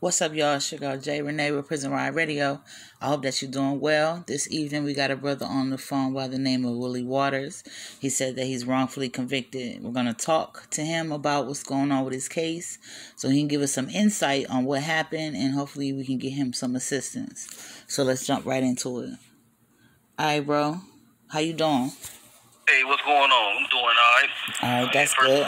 What's up, y'all? It's your girl J. Renee with Prison Ride Radio. I hope that you're doing well. This evening, we got a brother on the phone by the name of Willie Waters. He said that he's wrongfully convicted. We're going to talk to him about what's going on with his case so he can give us some insight on what happened, and hopefully we can get him some assistance. So let's jump right into it. All right, bro. How you doing? Hey, what's going on? I'm doing all right. All right, that's good.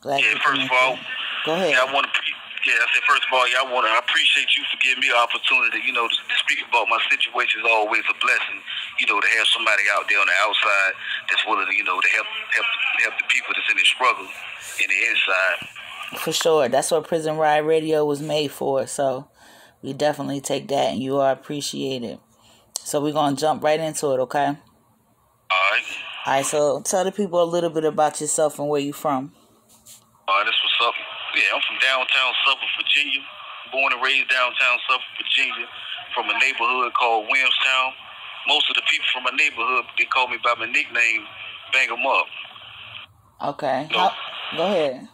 Glad first of all, go ahead. First of all, I appreciate you for giving me an opportunity, to speak about my situation is always a blessing, to have somebody out there on the outside that's willing to, to help the people that's in the struggle in the inside. For sure. That's what Prison Ride Radio was made for, so we definitely take that, and you are appreciated. So we're going to jump right into it, okay? All right, so tell the people a little bit about yourself and where you from. All right, that's what's up. Yeah, I'm from downtown Suffolk, Virginia. Born and raised downtown Suffolk, Virginia, from a neighborhood called Williamstown. Most of the people from my neighborhood, they call me by my nickname, Bang 'em Up. Okay. Go ahead.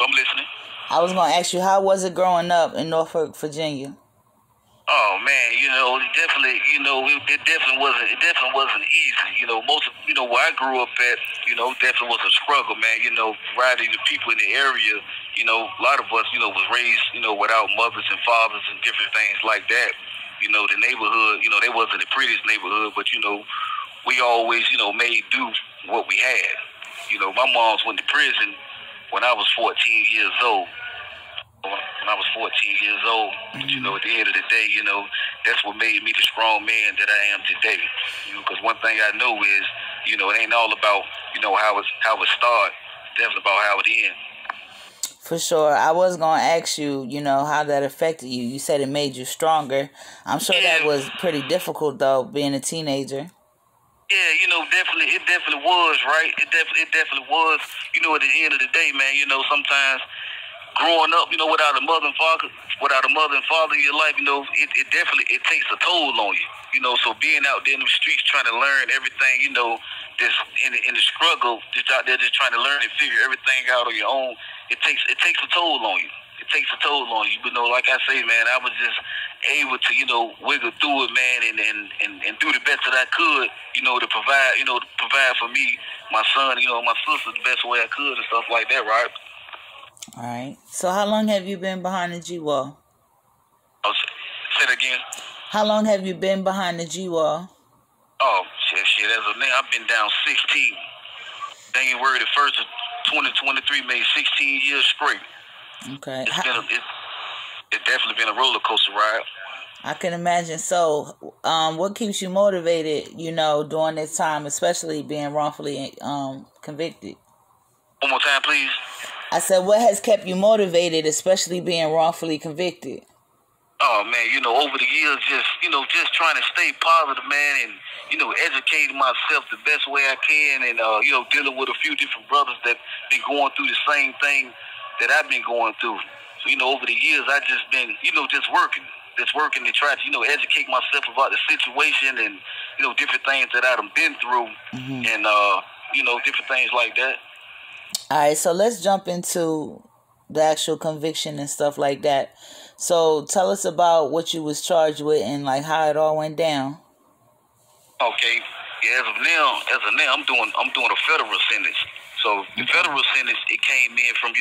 I'm listening. I was going to ask you, how was it growing up in Norfolk, Virginia? Oh man, it definitely wasn't easy. Most of where I grew up at, definitely was a struggle, man. Riding the people in the area, a lot of us, was raised, without mothers and fathers and different things like that. The neighborhood, they wasn't the prettiest neighborhood, but we always, made do what we had. My mom's went to prison when I was 14 years old. When I was 14 years old, but at the end of the day, that's what made me the strong man that I am today. Because one thing I know is, it ain't all about, how it started. It's definitely about how it ends. For sure. I was going to ask you, how that affected you. You said it made you stronger. I'm sure that was pretty difficult, though, being a teenager. Yeah, definitely, it definitely was, right? It definitely was. At the end of the day, man, sometimes growing up, without a mother and father in your life, it definitely takes a toll on you. So being out there in the streets trying to learn everything, just in the struggle, just out there just trying to learn and figure everything out on your own, it takes a toll on you. It takes a toll on you. But like I say, man, I was just able to, wiggle through it, man, and do the best that I could, to provide for me, my son, my sister the best way I could and stuff like that, right? All right. So how long have you been behind the G-Wall? Oh, say that again. How long have you been behind the G-Wall? Oh, shit. As of now, I've been down 16. January the 1st of 2023 made 16 years straight. Okay. It's definitely been a roller coaster ride. I can imagine. So, what keeps you motivated, during this time, especially being wrongfully convicted? One more time, please. I said, what has kept you motivated, especially being wrongfully convicted? Oh man, over the years, just trying to stay positive, man, and educating myself the best way I can, and dealing with a few different brothers that been going through the same thing that I've been going through. So over the years, I just been just working to try to educate myself about the situation and different things that I've been through, and different things like that. All right, so let's jump into the actual conviction and stuff like that. So tell us about what you was charged with and like how it all went down. Okay, yeah. As of now, I'm doing a federal sentence. So the federal sentence, it came in from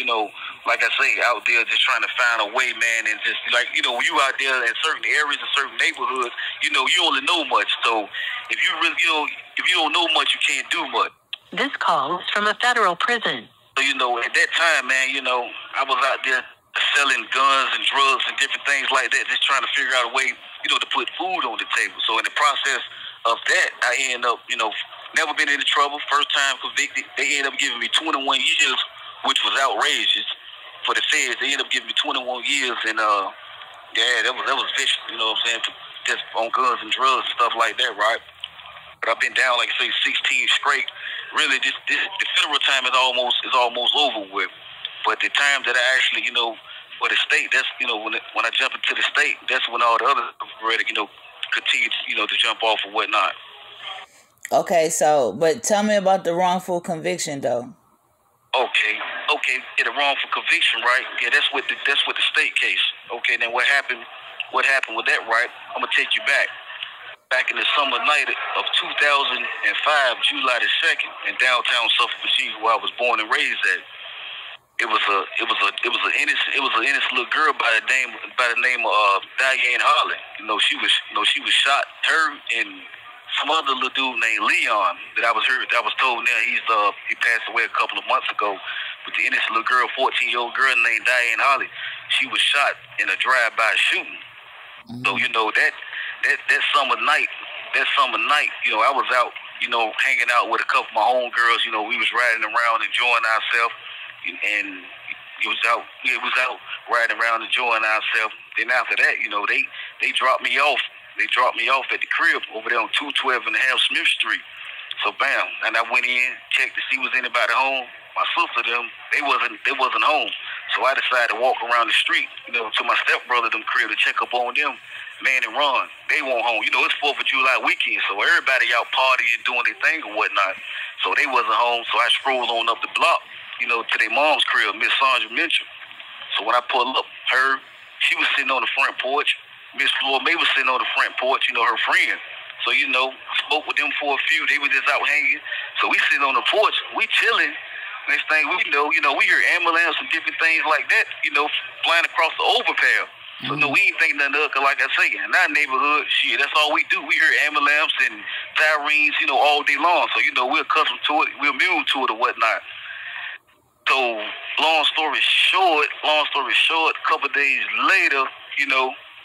like I say, out there just trying to find a way, man, and just like when you out there in certain areas and certain neighborhoods, you only know much. So if you really if you don't know much, you can't do much. This call is from a federal prison. So, at that time, man, I was out there selling guns and drugs and different things like that, just trying to figure out a way, to put food on the table. So in the process of that, I ended up, never been into trouble. First time convicted. They ended up giving me 21 years, which was outrageous for the feds. They ended up giving me 21 years, and that was vicious. What I'm saying? Just on guns and drugs and stuff like that, right? But I've been down, like I say, 16 straight. Really, the federal time is almost over with. But the time that I actually, for the state, that's when I jump into the state, that's when all the other ready, continue, to jump off or whatnot. Okay, so but tell me about the wrongful conviction, though. Okay, get a wrongful conviction, right? Yeah, that's what the state case. Okay, then what happened? What happened with that, right? I'm gonna take you back in the summer night of 2005, July the 2nd, in downtown Suffolk, Virginia, where I was born and raised at. It was an innocent little girl by the name of Diane Holland. She was shot. Her and some other little dude named Leon that I was told now he passed away a couple of months ago. But the innocent little girl, 14-year-old girl named Diane Holland, she was shot in a drive-by shooting. Mm-hmm. So that summer night, I was out, hanging out with a couple of my homegirls. We was riding around enjoying ourselves. And it was out riding around enjoying ourselves. Then after that, they dropped me off. They dropped me off at the crib over there on 212 and a half Smith Street. So bam, and I went in, checked to see was anybody home. My sister they wasn't home. So I decided to walk around the street, to my stepbrother crib to check up on them. Man and Ron, they weren't home. It's 4th of July weekend, so everybody out partying, doing their thing or whatnot. So they wasn't home. So I strolled on up the block, to their mom's crib, Miss Sandra Mitchell. So when I pulled up, she was sitting on the front porch. Miss Floyd May was sitting on the front porch, her friend. So, spoke with them for a few. They were just out hanging. So we sitting on the porch, we chilling. Next thing we know, we hear ambulance and different things like that, flying across the overpass. So, no, we ain't think nothing of it, like I say. In our neighborhood, that's all we do. We hear ambulance and sirens, all day long. So, we're accustomed to it. We're immune to it or whatnot. So, long story short, a couple of days later,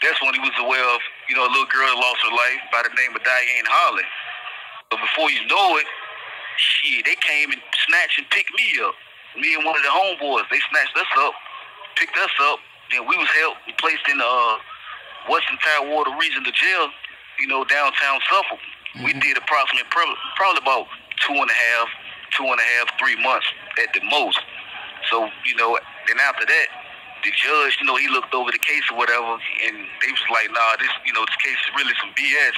that's when he was aware of, a little girl lost her life by the name of Diane Holland. But before you know it, they came and snatched and picked me up. Me and one of the homeboys, they snatched us up, picked us up. Then we was held and placed in Western Tidewater Regional Jail, downtown Suffolk. Mm-hmm. We did approximately probably about 2.5, 3 months at the most. So, then after that, the judge, he looked over the case or whatever, and they was like, nah, this case is really some BS.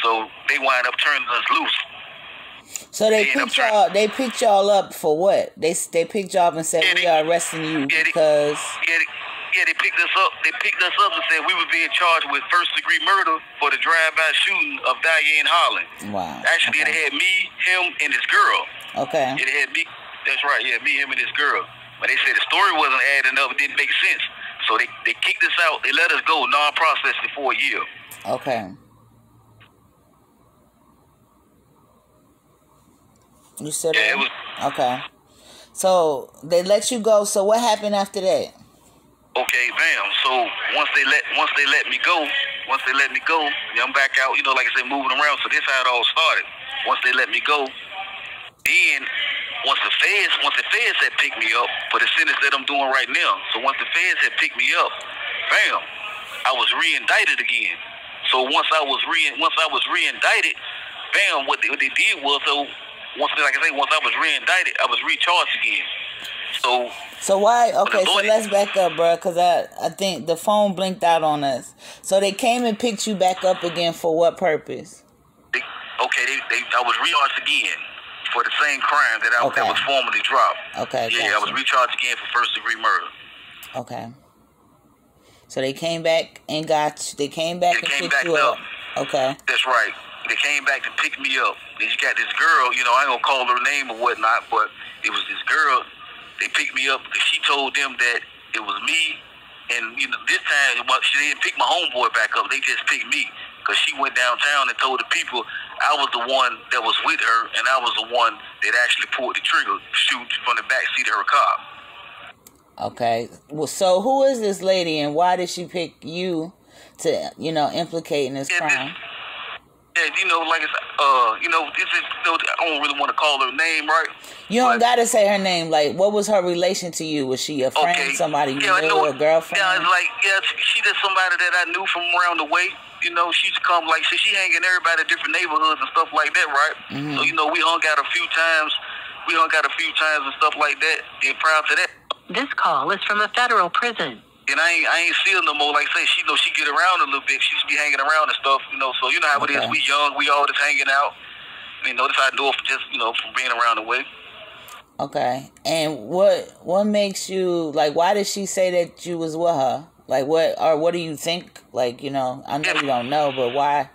So they wind up turning us loose. So they picked y'all up for what? They picked y'all up and said, we are arresting you because... Yeah, they picked us up. They picked us up and said we were being charged with first-degree murder for the drive-by shooting of Diane Holland. Wow. Actually, It had me, him, and his girl. Okay. It had me. That's right. Yeah, me, him, and his girl. But they said the story wasn't adding up. It didn't make sense. So they kicked us out. They let us go non-processing for a year. Okay. You said yeah, it was. Okay. So they let you go. So what happened after that? Okay, bam. So once they let me go, I'm back out. Like I said, moving around. So this how it all started. Once they let me go, then once the feds had picked me up for the sentence that I'm doing right now. So once the feds had picked me up, bam, I was re-indicted again. So once I was re-indicted, bam, what they did was once I was re-indicted, I was recharged again. So why? Okay, so let's back up, bro, because I think the phone blinked out on us. So they came and picked you back up again for what purpose? I was recharged again for the same crime that was formerly dropped. Okay. Yeah, I was recharged again for first-degree murder. Okay. So they came back and picked you up. Okay. That's right. They came back to pick me up. They just got this girl, I ain't gonna call her name or whatnot, but it was this girl. They picked me up because she told them that it was me. And, this time, she didn't pick my homeboy back up. They just picked me because she went downtown and told the people I was the one that was with her, and I was the one that actually pulled the trigger, shoot from the back seat of her car. Okay. Well, so who is this lady, and why did she pick you to, implicate in this crime? Yeah, like it's, this is, I don't really want to call her name, right? You don't gotta say her name. Like, what was her relation to you? Was she a friend, somebody you knew, a girlfriend? Yeah, she just somebody that I knew from around the way. She's come, she hanging everybody in different neighborhoods and stuff like that, right? Mm-hmm. So, we hung out a few times. And stuff like that. And prior to that. This call is from a federal prison. And I ain't see her no more. Like I say, she get around a little bit. She just be hanging around and stuff, So you know how it is. We young, we all just hanging out. That's how I know her just, from being around the way. Okay. And what makes you, like, why did she say that you was with her? Like, what do you think? Like, you know, I know you don't know, but why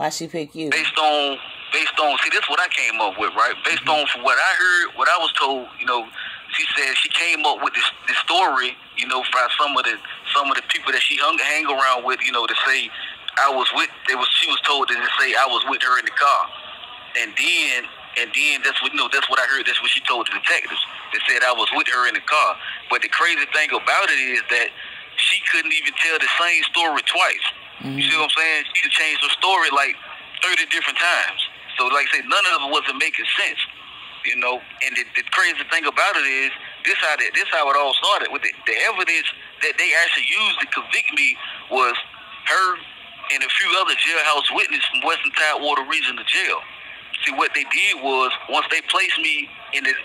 she pick you? Based on, see, this is what I came up with, right? Based on from what I heard, what I was told, you know, she said she came up with this story, you know, from some of the people that she hang around with, you know, to say she was told to say I was with her in the car. And then that's what, you know, that's what I heard, that's what she told the detectives. They said I was with her in the car. But the crazy thing about it is that she couldn't even tell the same story twice. You see what I'm saying? She changed her story like 30 different times. So like I said, none of it wasn't making sense. You know, and the crazy thing about it is this how it all started with the evidence that they actually used to convict me was her and a few other jailhouse witnesses from Western Tidewater Regional Jail. See, what they did was, once they placed me in that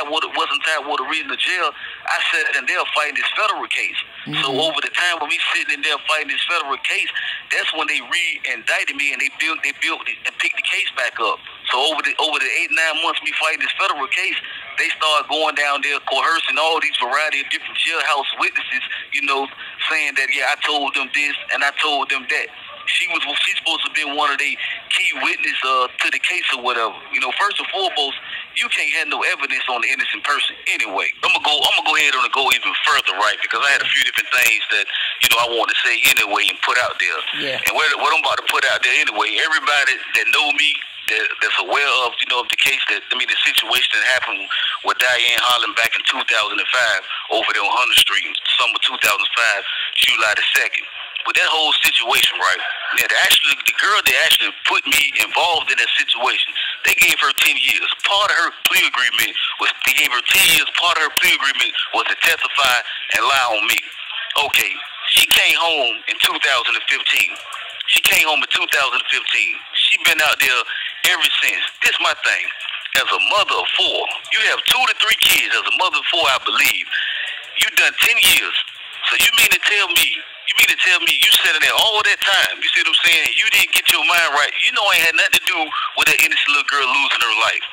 Western Tidewater Regional Jail, I sat in there fighting this federal case. So over the time of me sitting in there fighting this federal case, that's when they re-indicted me and they built and picked the case back up. So over the 8-9 months me fighting this federal case, they started going down there coercing all these variety of different jailhouse witnesses, you know, saying that, yeah, I told them this and I told them that. She's supposed to be one of the key witness to the case or whatever. You know, first and foremost, you can't have no evidence on the innocent person anyway. I'm gonna go ahead and go even further, right? Because I had a few different things that, you know, I want to say anyway and put out there. Yeah. And what I'm about to put out there anyway, everybody that know me, that's aware of, you know, the case the situation that happened with Diane Holland back in 2005 over there on 100th Street, summer 2005, July the 2nd. With that whole situation, right? Now, the girl that actually put me involved in that situation, they gave her 10 years. Part of her plea agreement was they gave her 10 years. Part of her plea agreement was to testify and lie on me. Okay, she came home in 2015. She came home in 2015. She been out there ever since. This my thing. As a mother of 4, you have 2 to 3 kids. As a mother of 4, I believe you done 10 years. So you mean to tell me you sitting there all that time, you see what I'm saying, you didn't get your mind right. You know, ain't had nothing to do with that innocent little girl losing her life.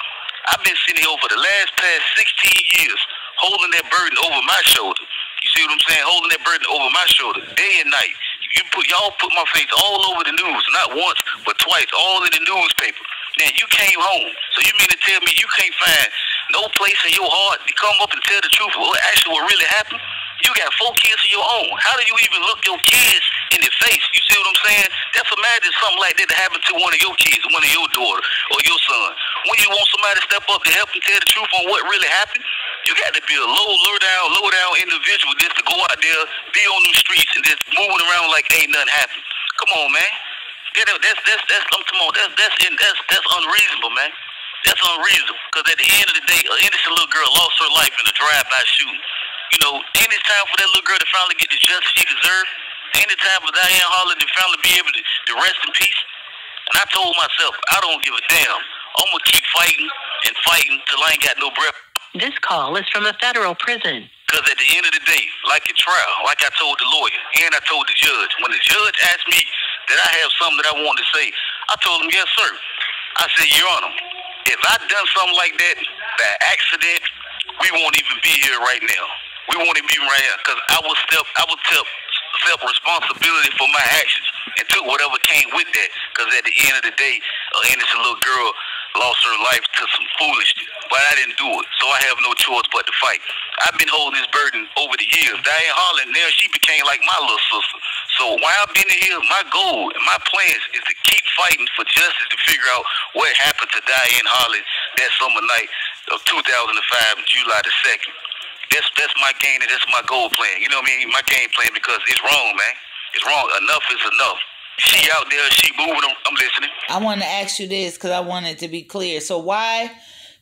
I've been sitting here for the past 16 years holding that burden over my shoulder. You see what I'm saying? Holding that burden over my shoulder day and night. Y'all put my face all over the news, not once, but twice, all in the newspaper. Now, you came home. So you mean to tell me you can't find no place in your heart to come up and tell the truth of what really happened? You got 4 kids of your own. How do you even look your kids in the face? You see what I'm saying? Just imagine something like that to happen to one of your kids, one of your daughter, or your son. When you want somebody to step up to help and tell the truth on what really happened, you got to be a low down individual just to go out there, be on them streets, and just moving around like ain't nothing happened. Come on, man. That's unreasonable, man. That's unreasonable. Because at the end of the day, an innocent little girl lost her life in a drive-by shooting. You know, ain't it time for that little girl to finally get the justice she deserved? Ain't it time for Diane Holland to finally be able to rest in peace? And I told myself, I don't give a damn. I'm going to keep fighting and fighting till I ain't got no breath. This call is from a federal prison. Because at the end of the day, like at trial, like I told the lawyer and I told the judge, when the judge asked me that I have something that I wanted to say, I told him, yes, sir. I said, Your Honor, if I'd done something like that by accident, we won't even be here right now. We won't even be right here because I would accept responsibility for my actions and took whatever came with that. Because at the end of the day, an innocent little girl lost her life to some foolishness, but I didn't do it, so I have no choice but to fight. I've been holding this burden over the years. Diane Holland, now she became like my little sister. So while I've been here, my goal and my plans is to keep fighting for justice to figure out what happened to Diane Holland that summer night of 2005, July the 2nd. That's my game and that's my goal plan. You know what I mean? My game plan, because it's wrong, man. It's wrong. Enough is enough. She out there, she moving. I'm listening. I want to ask you this because I want it to be clear. So why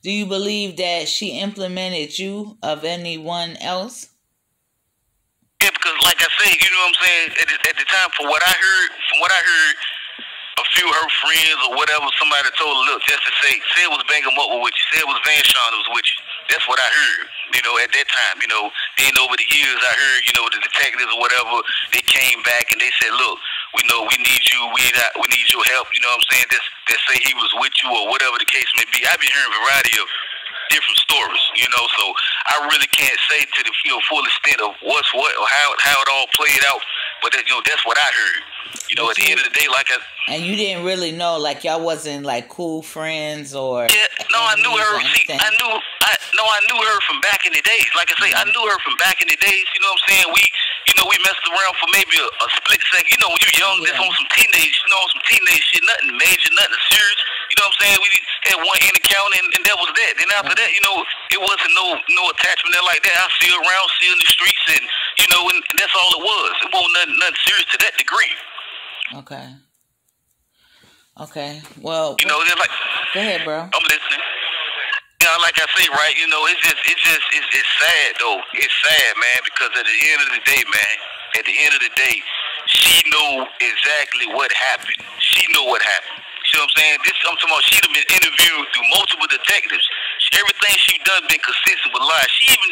do you believe that she implemented you of anyone else? Yeah, because like I said, you know what I'm saying? At the time, from what I heard, a few of her friends or whatever, somebody told her, look, just to say it was Bang 'em Up with you. Say it was Van Sean was with you. That's what I heard, you know, at that time, you know. Then over the years, I heard, you know, the detectives or whatever, they came back and they said, look, we know we need you, we need your help, you know what I'm saying? Just say he was with you or whatever the case may be. I've been hearing a variety of different stories, you know. So I really can't say to the full extent of what's what or how it all played out. But that, that's what I heard. You know, at the end of the day, like and you didn't really know, like y'all wasn't like cool friends or. Yeah, no, I knew her. See, I knew her from back in the days. Like I say, I knew her from back in the days. You know what I'm saying? We messed around for maybe a split second. You know, when you're young, just on some teenage, on some teenage shit, nothing major, nothing serious. You know what I'm saying? We had one in account, and that was that. Then after that, it wasn't no attachment there like that. I see her around, see her in the streets, and and that's all it was. It wasn't nothing serious to that degree. Okay. Well, they're like. Go ahead, bro. I'm listening. Like I say, right, it's sad though. It's sad, man, because at the end of the day, she knew exactly what happened. She knew what happened. You know what I'm saying? I'm talking about she'd have been interviewed through multiple detectives. Everything she done been consistent with lies. She even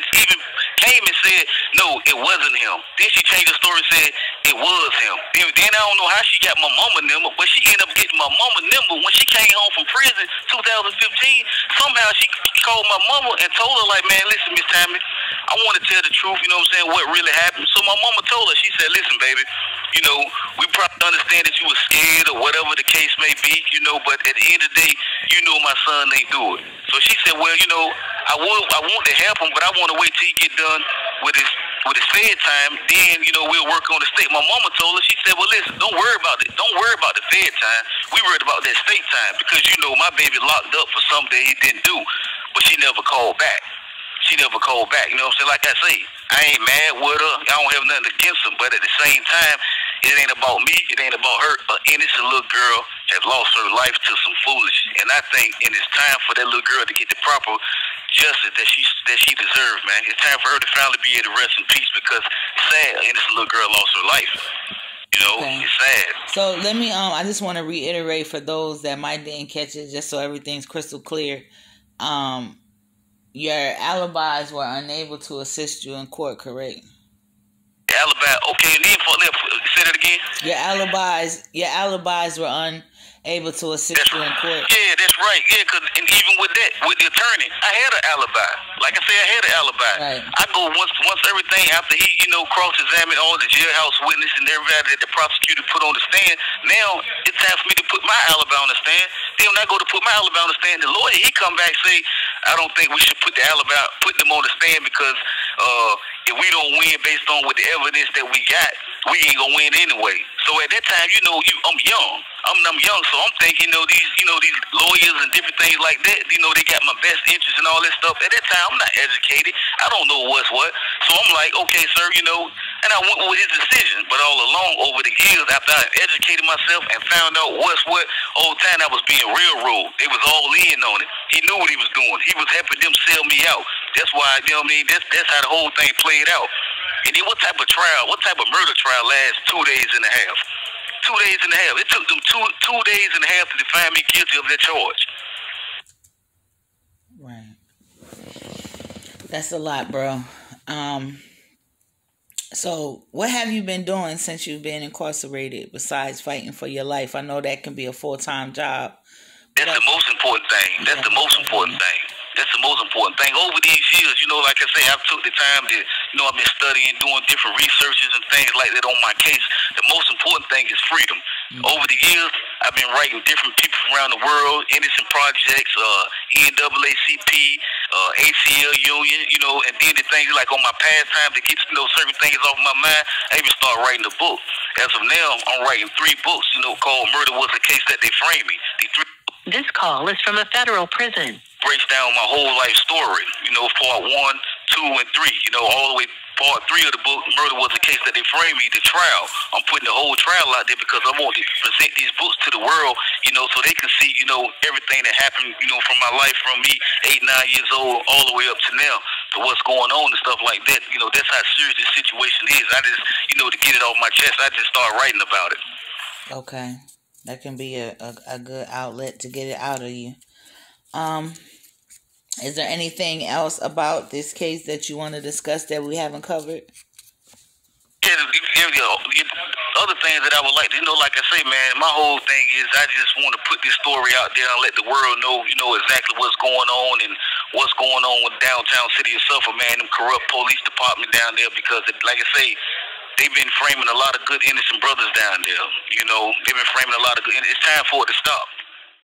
came and said, no, it wasn't him. Then she changed the story and said, it was him. Then I don't know how she got my mama number, but she ended up getting my mama number when she came home from prison 2015. Somehow she called my mama and told her, like, man, listen, Miss Tammy, I want to tell the truth, you know what I'm saying, what really happened. So my mama told her, she said, listen, baby, we probably understand that you were scared or whatever the case may be, but at the end of the day, my son ain't do it. So she said, well, I want to help him, but I want to wait till he get done with his fed time. Then, we'll work on the state. My mama told her, she said, well, listen, don't worry about it. Don't worry about the fed time. We worried about that state time because, my baby locked up for something that he didn't do, but she never called back. You know what I'm saying? Like I say, I ain't mad with her. I don't have nothing against her, but at the same time, it ain't about me. It ain't about her. An innocent little girl has lost her life to some foolish. And I think it's time for that little girl to get the proper justice that she deserves, man. It's time for her to finally be able to rest in peace because it's sad. An innocent little girl lost her life. It's sad. So let me, I just want to reiterate for those that might didn't catch it, just so everything's crystal clear. Your alibis were unable to assist you in court, correct? Alibi. Okay, and then say that again. Your alibis were unable to assist you in court. Yeah, that's right. Yeah, and even with that, with the attorney, I had an alibi. Like I said, I had an alibi. Right. I go once everything after he, cross-examined all the jailhouse witnesses and everybody that the prosecutor put on the stand. Now it's time for me to put my alibi on the stand. Then when I go to put my alibi on the stand, the lawyer he come back say, I don't think we should put them on the stand because if we don't win based on with the evidence that we got, we ain't gonna win anyway. So at that time, I'm young. I'm young, so I'm thinking, these lawyers and different things like that, they got my best interest and all that stuff. At that time, I'm not educated. I don't know what's what. So I'm like, okay, sir, and I went with his decision. But all along, over the years, after I educated myself and found out what's what, all the time I was being railroaded. They was all in on it. He knew what he was doing. He was helping them sell me out. That's why, that's how the whole thing played out. And then what type of murder trial lasts 2 days and a half? 2 days and a half. It took them two days and a half to find me guilty of that charge. Right. That's a lot, bro. So what have you been doing since you've been incarcerated besides fighting for your life? I know that can be a full-time job. That's the most important thing. That's the most important thing. That's the most important thing. Over these years, like I say, I've took the time to, I've been studying, doing different researches and things like that on my case. The most important thing is freedom. Mm-hmm. Over the years, I've been writing different people around the world, Innocent Projects, NAACP, ACL Union, and then the things like on my pastime to get, certain things off my mind, I even started writing a book. As of now, I'm writing 3 books, called Murder Was a Case That They Framed Me. This call is from a federal prison. Breaks down my whole life story, part 1, 2, and 3, all the way. Part 3 of the book, Murder Was a Case That They Framed Me, the trial. I'm putting the whole trial out there because I want to present these books to the world, so they can see, everything that happened, from my life from me 8, 9 years old all the way up to now to what's going on and stuff like that. That's how serious this situation is. I just, to get it off my chest, I just start writing about it. Okay. That can be a good outlet to get it out of you. Is there anything else about this case that you want to discuss that we haven't covered? Yeah, other things that I would like to, like I say, man, my whole thing is I just want to put this story out there and let the world know, exactly what's going on and what's going on with downtown city of Suffolk, man, them corrupt police department down there, because, like I say, they've been framing a lot of good innocent brothers down there. You know, they've been framing a lot of good. It's time for it to stop.